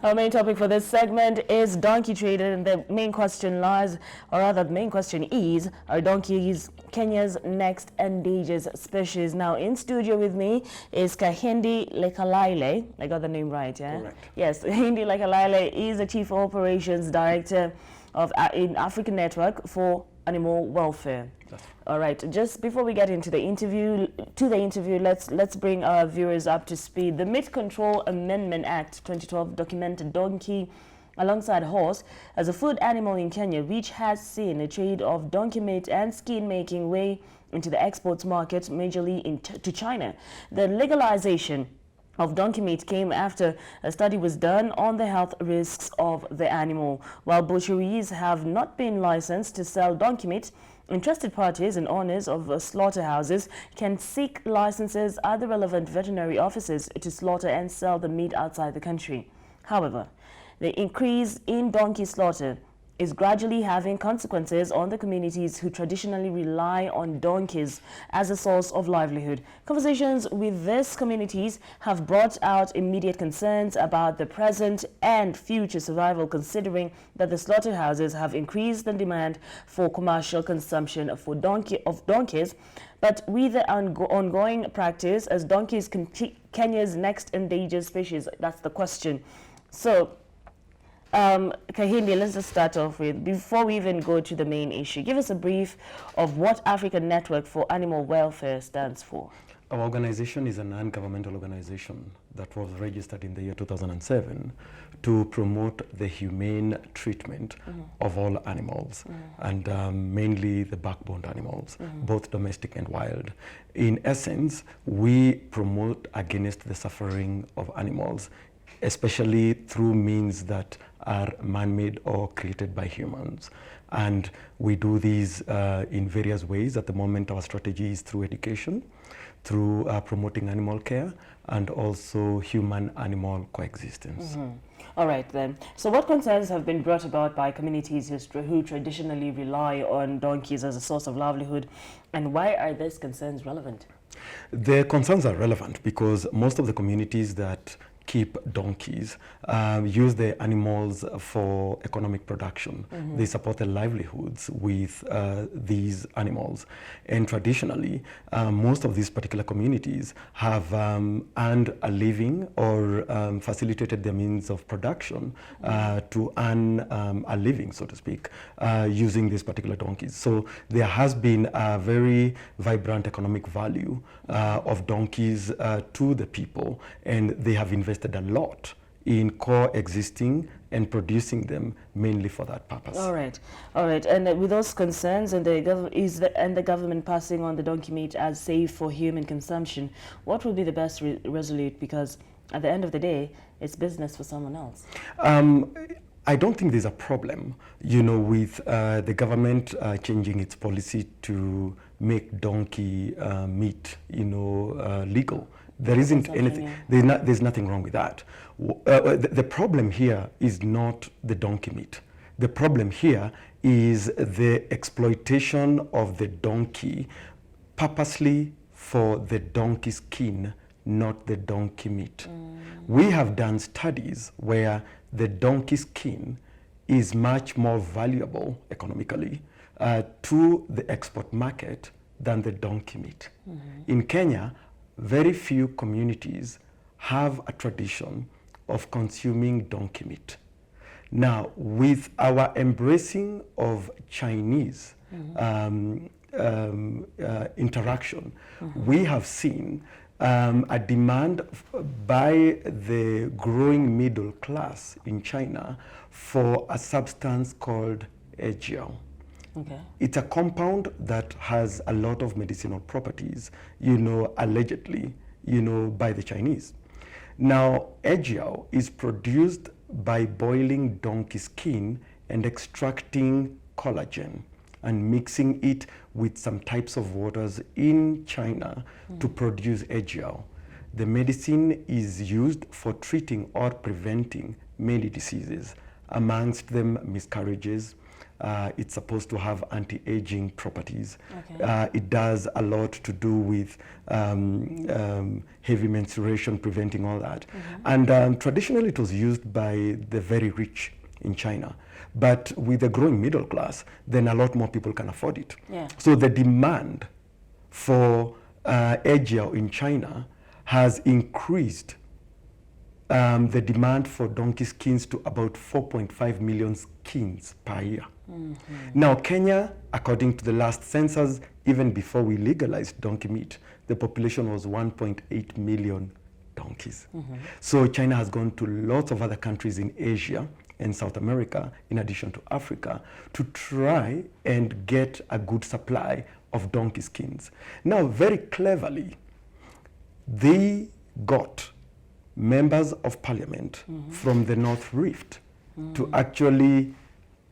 Our main topic for this segment is donkey trade, and the main question lies, or rather the main question is, are donkeys Kenya's next endangered species? Now in studio with me is Kahindi Lekalaile. I got the name right, yeah? Correct. Yes, Kahindi Lekalaile is the Chief Operations Director of in African Network for Animal Welfare. All right, just before we get into the interview, let's bring our viewers up to speed. The Meat Control Amendment Act 2012 documented donkey alongside horse as a food animal in Kenya, which has seen a trade of donkey meat and skin making way into the exports market, majorly to China. The legalization of donkey meat came after a study was done on the health risks of the animal. While butcheries have not been licensed to sell donkey meat, interested parties and owners of slaughterhouses can seek licenses at the relevant veterinary offices to slaughter and sell the meat outside the country. However, the increase in donkey slaughter is gradually having consequences on the communities who traditionally rely on donkeys as a source of livelihood. Conversations with these communities have brought out immediate concerns about the present and future survival, considering that the slaughterhouses have increased the demand for commercial consumption of donkeys, but with the ongoing practice as donkeys Kenya's next endangered species. That's the question. So, Kahindi, let's just start off with, before we even go to the main issue, give us a brief of what African Network for Animal Welfare stands for. Our organization is a non-governmental organization that was registered in the year 2007 to promote the humane treatment of all animals, and mainly the backbone animals, both domestic and wild. In essence, we promote against the suffering of animals, especially through means that are man-made or created by humans. And we do these in various ways. At the moment, our strategy is through education, through promoting animal care, and also human-animal coexistence. All right, then. So what concerns have been brought about by communities who traditionally rely on donkeys as a source of livelihood, and why are these concerns relevant? The concerns are relevant because most of the communities that keep donkeys use the animals for economic production. They support their livelihoods with these animals. And traditionally, most of these particular communities have earned a living or facilitated their means of production to earn a living, so to speak, using these particular donkeys. So there has been a very vibrant economic value of donkeys to the people, and they have invested a lot in coexisting and producing them mainly for that purpose. All right. And with those concerns and the government passing on the donkey meat as safe for human consumption, what would be the best resolute? Because at the end of the day, it's business for someone else. I don't think there's a problem, with the government changing its policy to make donkey meat, legal. There isn't anything, there's nothing wrong with that. The problem here is not the donkey meat. The problem here is the exploitation of the donkey purposely for the donkey skin, not the donkey meat. We have done studies where the donkey skin is much more valuable economically to the export market than the donkey meat. In Kenya, very few communities have a tradition of consuming donkey meat. Now, with our embracing of Chinese interaction, we have seen a demand by the growing middle class in China for a substance called AGL. Okay. It's a compound that has a lot of medicinal properties, allegedly, by the Chinese. Now, AGL is produced by boiling donkey skin and extracting collagen and mixing it with some types of waters in China to produce AGL. The medicine is used for treating or preventing many diseases, amongst them miscarriages, it's supposed to have anti-aging properties. Okay. It does a lot to do with heavy menstruation, preventing all that. And traditionally it was used by the very rich in China. But with the growing middle class, then a lot more people can afford it. Yeah. So the demand for egg gel in China has increased the demand for donkey skins to about 4.5 million skins per year. Now, Kenya, according to the last census, even before we legalized donkey meat, the population was 1.8 million donkeys. So China has gone to lots of other countries in Asia and South America, in addition to Africa, to try and get a good supply of donkey skins. Now, very cleverly, they got members of parliament from the North Rift to actually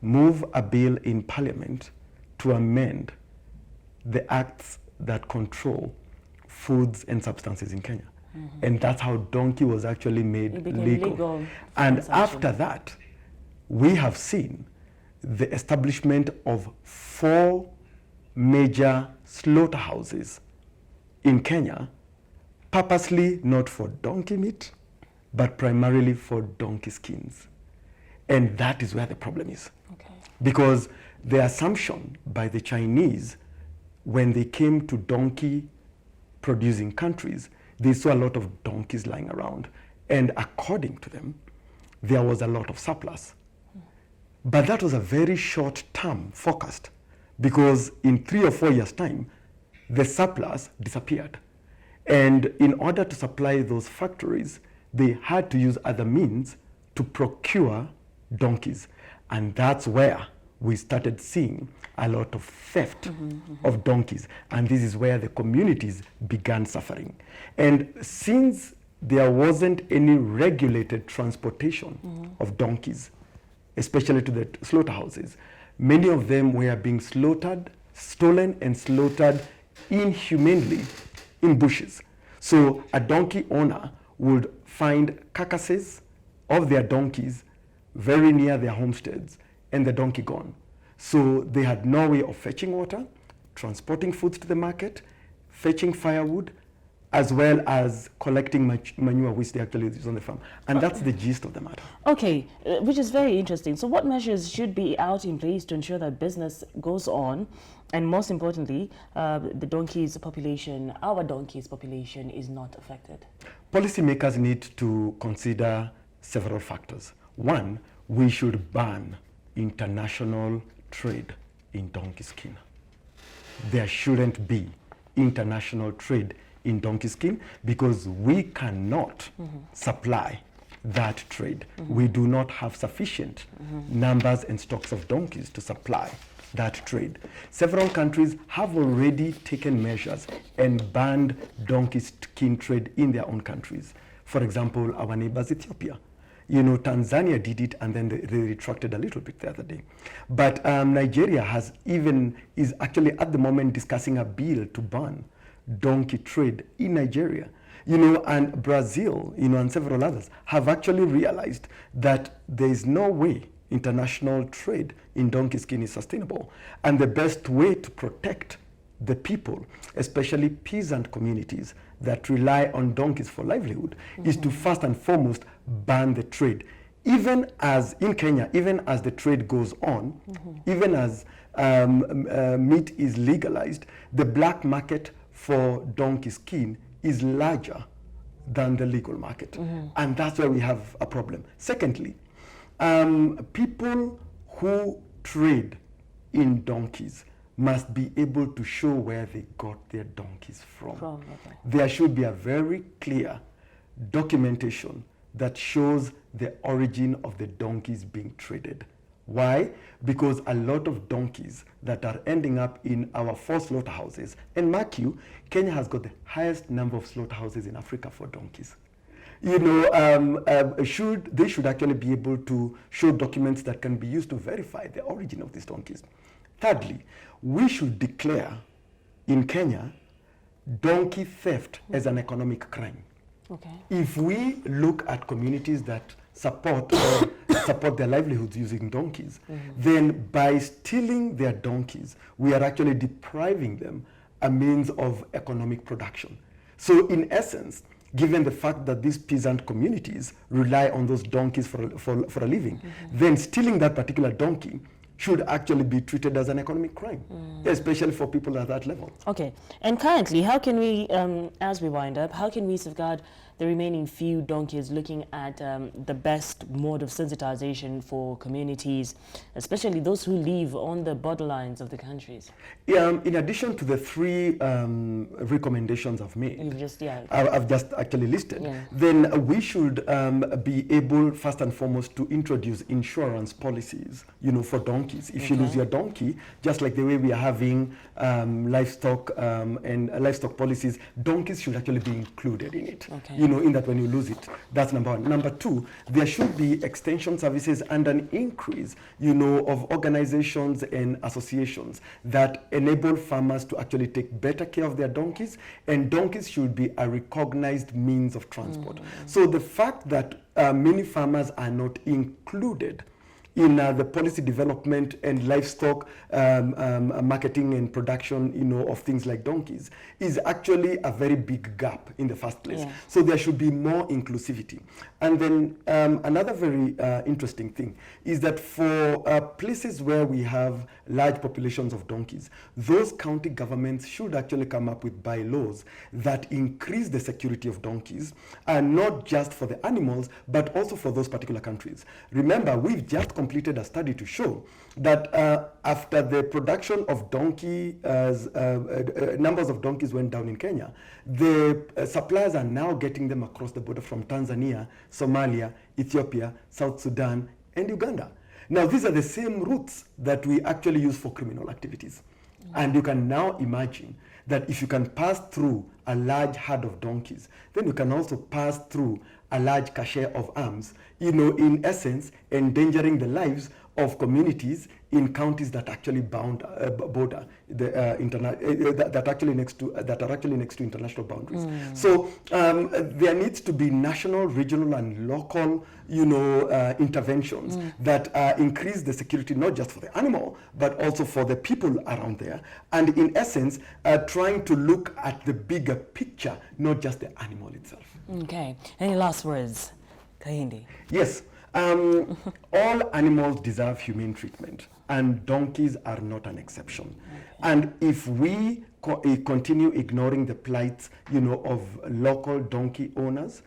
move a bill in parliament to amend the acts that control foods and substances in Kenya. And that's how donkey was actually made legal. And after that, we have seen the establishment of 4 major slaughterhouses in Kenya, purposely not for donkey meat, but primarily for donkey skins. And that is where the problem is. Okay. Because the assumption by the Chinese, when they came to donkey producing countries, they saw a lot of donkeys lying around. And according to them, there was a lot of surplus. But that was a very short-term forecast, because in 3 or 4 years' time, the surplus disappeared. And in order to supply those factories, they had to use other means to procure donkeys. And that's where we started seeing a lot of theft of donkeys. And this is where the communities began suffering. And since there wasn't any regulated transportation of donkeys, especially to the slaughterhouses, many of them were being slaughtered, stolen and slaughtered inhumanely in bushes. So a donkey owner would find carcasses of their donkeys very near their homesteads and the donkey gone. So they had no way of fetching water, transporting foods to the market, fetching firewood, as well as collecting manure which they actually use on the farm. And that's the gist of the matter. Okay, which is very interesting. So what measures should be out in place to ensure that business goes on, and most importantly, the donkeys population, our donkeys population, is not affected? Policymakers need to consider several factors. One, we should ban international trade in donkey skin. There shouldn't be international trade in donkey skin because we cannot supply that trade. We do not have sufficient numbers and stocks of donkeys to supply that trade. Several countries have already taken measures and banned donkey skin trade in their own countries. For example, our neighbors Ethiopia. You know, Tanzania did it and then they retracted a little bit the other day. But Nigeria is actually at the moment discussing a bill to ban donkey trade in Nigeria. You know, and Brazil, you know, and several others have actually realized that there is no way international trade in donkey skin is sustainable. And the best way to protect the people, especially peasant communities that rely on donkeys for livelihood, is to first and foremost ban the trade. Even as in Kenya, even as the trade goes on, even as meat is legalized, the black market for donkey skin is larger than the legal market. And that's where we have a problem. Secondly, people who trade in donkeys must be able to show where they got their donkeys from. Okay. There should be a very clear documentation that shows the origin of the donkeys being traded. Why? Because a lot of donkeys that are ending up in our 4 slaughterhouses, and mark you, Kenya has got the highest number of slaughterhouses in Africa for donkeys. You know, they should actually be able to show documents that can be used to verify the origin of these donkeys. Thirdly, we should declare in Kenya donkey theft as an economic crime. Okay. If we look at communities that support support their livelihoods using donkeys, then by stealing their donkeys, we are actually depriving them a means of economic production. So in essence, given the fact that these peasant communities rely on those donkeys for a living, then stealing that particular donkey should actually be treated as an economic crime, especially for people at that level. Okay, and currently, how can we, as we wind up, how can we safeguard the remaining few donkeys, looking at the best mode of sensitization for communities, especially those who live on the borderlines of the countries? In addition to the 3 recommendations I've made, I've just actually listed, then we should be able, first and foremost, to introduce insurance policies, for donkeys. If you lose your donkey, just like the way we are having livestock and livestock policies, donkeys should actually be included in it. In that when you lose it. That's number 1. Number 2, there should be extension services and an increase, of organizations and associations that enable farmers to actually take better care of their donkeys, and donkeys should be a recognized means of transport. So the fact that many farmers are not included in the policy development and livestock marketing and production, of things like donkeys, is actually a very big gap in the first place. So there should be more inclusivity. And then another very interesting thing is that for places where we have large populations of donkeys, those county governments should actually come up with bylaws that increase the security of donkeys, and not just for the animals, but also for those particular countries. Remember, we've just completed a study to show that after the production of donkey, numbers of donkeys went down in Kenya, the suppliers are now getting them across the border from Tanzania, Somalia, Ethiopia, South Sudan, and Uganda. Now, these are the same routes that we actually use for criminal activities. And you can now imagine that if you can pass through a large herd of donkeys, then you can also pass through a large cache of arms, in essence, endangering the lives of communities in counties that actually border the that are actually next to international boundaries. So there needs to be national, regional, and local, interventions that increase the security, not just for the animal, but also for the people around there. And in essence, trying to look at the bigger picture, not just the animal itself. Okay. Any last words, Kahindi? Yes. All animals deserve humane treatment, and donkeys are not an exception. And if we continue ignoring the plight, of local donkey owners,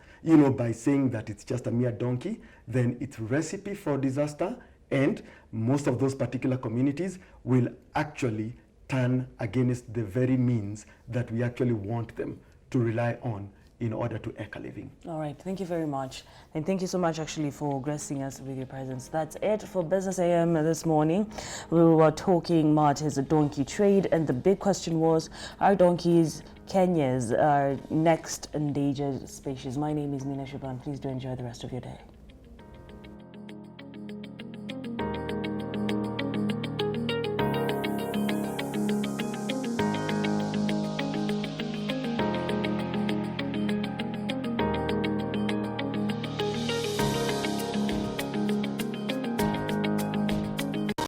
by saying that it's just a mere donkey, then it's recipe for disaster, and most of those particular communities will actually turn against the very means that we actually want them to rely on in order to eke a living. All right, thank you very much. And thank you so much actually for gracing us with your presence. That's it for Business AM this morning. We were talking matters of donkey trade, and the big question was, are donkeys Kenya's next endangered species? My name is Nina Shaban. Please do enjoy the rest of your day.